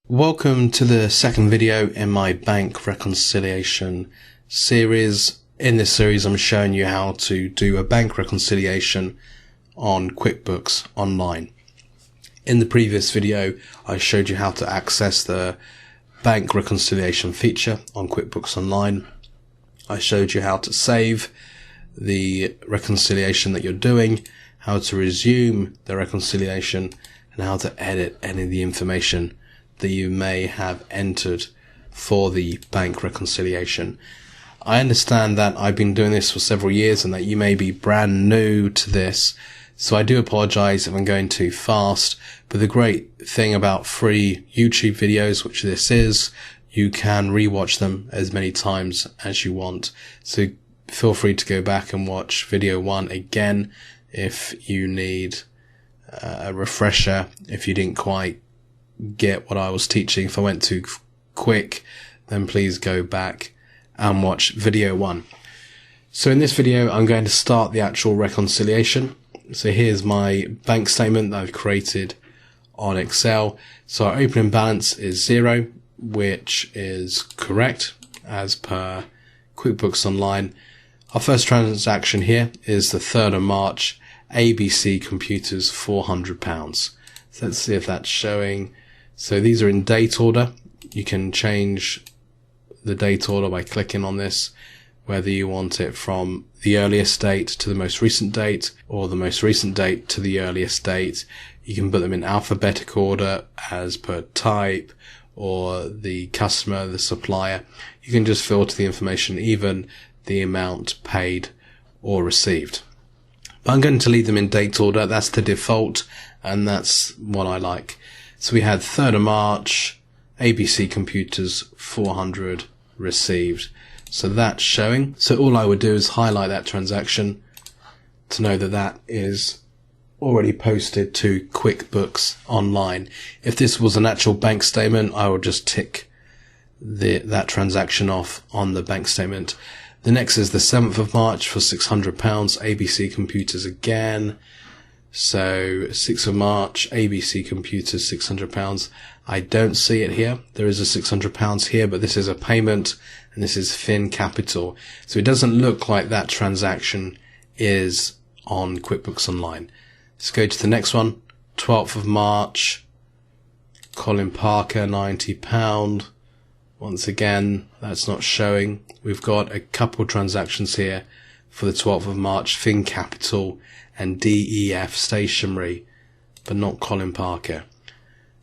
Welcome to the second video in my bank reconciliation series. In this series, I'm showing you how to do a bank reconciliation on QuickBooks Online. In the previous video, I showed you how to access the bank reconciliation feature on QuickBooks Online. I showed you how to save the reconciliation that you're doing, how to resume the reconciliation, and how to edit any of the information that you may have entered for the bank reconciliation. I understand that I've been doing this for several years and that you may be brand new to this, so I do apologize if I'm going too fast, but the great thing about free YouTube videos, which this is, you can rewatch them as many times as you want. So feel free to go back and watch video 1 again if you need a refresher, if you didn't quite get what I was teaching. If I went too quick, then please go back and watch video 1. So in this video, I'm going to start the actual reconciliation. So here's my bank statement that I've created on Excel. So our opening balance is 0, which is correct as per QuickBooks Online. Our first transaction here is the 3rd of March, ABC Computers, £400. So let's see if that's showing. So these are in date order. You can change the date order by clicking on this, whether you want it from the earliest date to the most recent date, or the most recent date to the earliest date. You can put them in alphabetical order as per type, or the customer, the supplier. You can just filter the information, even the amount paid or received. But I'm going to leave them in date order. That's the default, and that's what I like. So we had 3rd of March, ABC Computers, 400 received. So that's showing. So all I would do is highlight that transaction to know that that is already posted to QuickBooks Online. If this was an actual bank statement, I would just tick that transaction off on the bank statement. The next is the 7th of March for £600, ABC Computers again. So 6th of March, ABC Computers, £600. I don't see it here. There is a £600 here, but this is a payment and this is Fin Capital. So it doesn't look like that transaction is on QuickBooks Online. Let's go to the next one. 12th of March, Colin Parker, £90. Once again, that's not showing. We've got a couple transactions here for the 12th of March, Fin Capital and DEF Stationery, but not Colin Parker.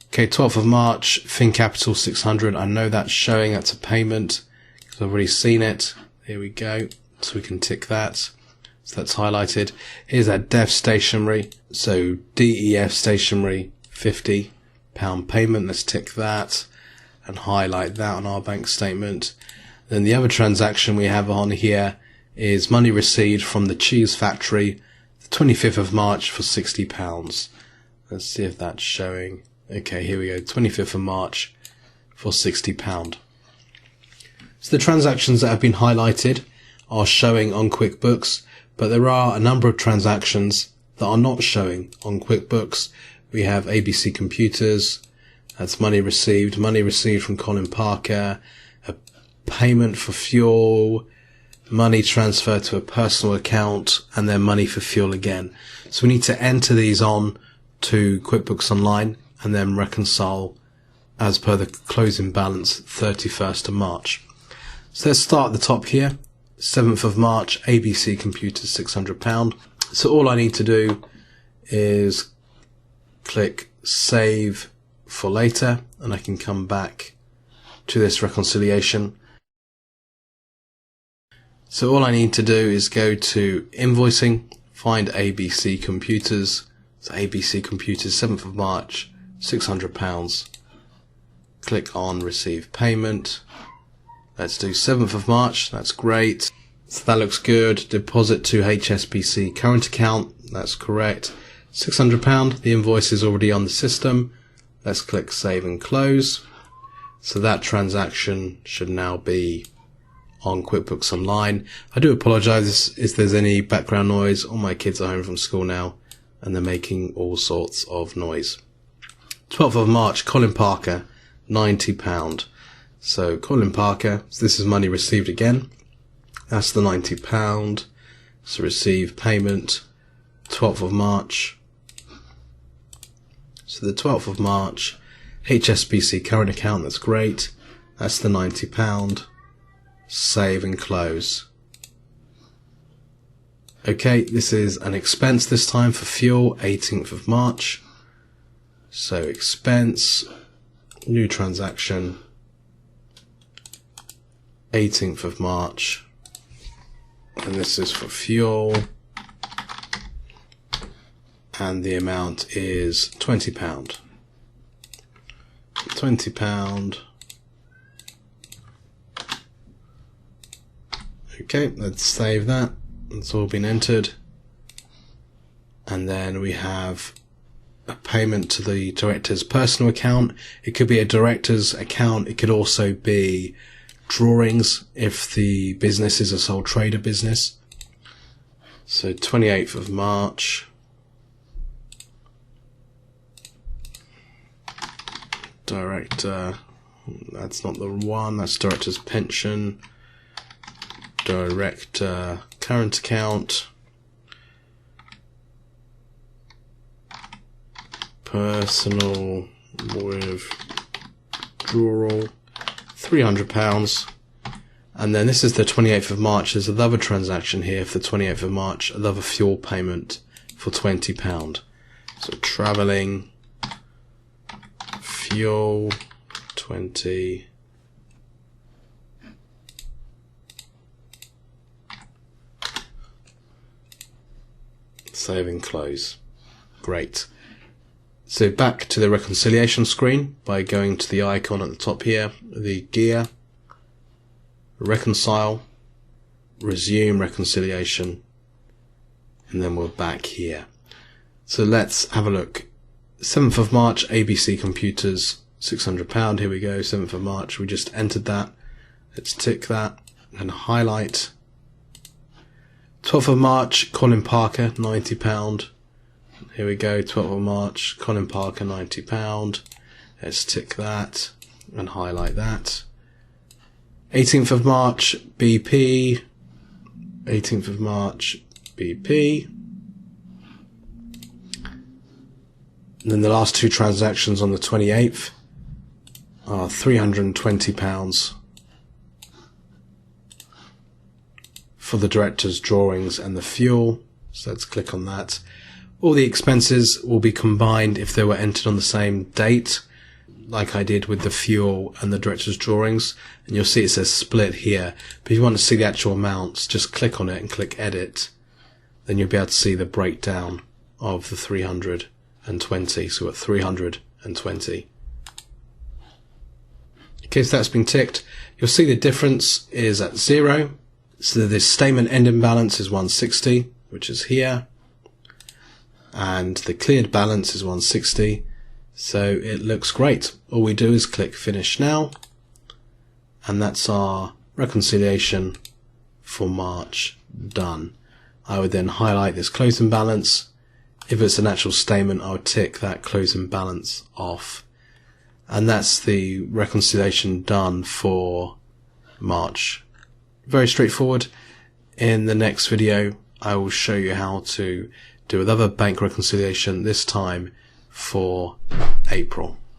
Okay, 12th of March, Fin Capital 600. I know that's showing, that's a payment, because I've already seen it. Here we go. So we can tick that. So that's highlighted. Here's that DEF Stationery. So DEF Stationery, £50 payment. Let's tick that and highlight that on our bank statement. Then the other transaction we have on here is money received from the Cheese Factory, the 25th of March for £60. Let's see if that's showing. Okay, here we go. 25th of March for £60. So the transactions that have been highlighted are showing on QuickBooks, but there are a number of transactions that are not showing on QuickBooks. We have ABC Computers. That's money received from Colin Parker, a payment for fuel, money transferred to a personal account, and then money for fuel again. So we need to enter these on to QuickBooks Online and then reconcile as per the closing balance 31st of March. So let's start at the top here. 7th of March, ABC Computers, £600. So all I need to do is click Save for later, and I can come back to this reconciliation. So all I need to do is go to Invoicing, find ABC Computers. So ABC Computers, 7th of March, £600. Click on Receive Payment. Let's do 7th of March. That's great. So that looks good. Deposit to HSBC current account. That's correct. £600. The invoice is already on the system. Let's click Save and Close. So that transaction should now be on QuickBooks Online. I do apologise if there's any background noise. All my kids are home from school now and they're making all sorts of noise. 12th of March, Colin Parker, £90. So Colin Parker, so this is money received again. That's the £90. So receive payment 12th of March. So the 12th of March, HSBC current account, that's great. That's the £90. Save and close. Okay, this is an expense this time for fuel, 18th of March. So expense, new transaction, 18th of March. And this is for fuel. And the amount is £20. £20. Okay, let's save that. It's all been entered. And then we have a payment to the director's personal account. It could be a director's account. It could also be drawings if the business is a sole trader business. So 28th of March. Director, that's not the one, that's director's pension. Director current account. Personal withdrawal, £300. And then this is the 28th of March. There's another transaction here for the 28th of March, another fuel payment for £20. So travelling, fuel, 20. Save and close. Great. So back to the reconciliation screen by going to the icon at the top here, the gear, reconcile, resume reconciliation, and then we're back here. So let's have a look. 7th of March, ABC Computers, £600. Here we go, 7th of March. We just entered that. Let's tick that and highlight. 12th of March, Colin Parker, £90. Here we go, 12th of March, Colin Parker, £90. Let's tick that and highlight that. 18th of March, BP. 18th of March, BP. And then the last two transactions on the 28th are £320 for the director's drawings and the fuel. So let's click on that. All the expenses will be combined if they were entered on the same date, like I did with the fuel and the director's drawings. And you'll see it says split here. But if you want to see the actual amounts, just click on it and click edit. Then you'll be able to see the breakdown of the 320. So we're at 320. Okay, so that's been ticked. You'll see the difference is at 0. So this statement ending balance is 160, which is here. And the cleared balance is 160. So it looks great. All we do is click finish now. And that's our reconciliation for March done. I would then highlight this closing balance. If it's an actual statement, I would tick that closing balance off. And that's the reconciliation done for March. Very straightforward. In the next video, I will show you how to do another bank reconciliation, this time for April.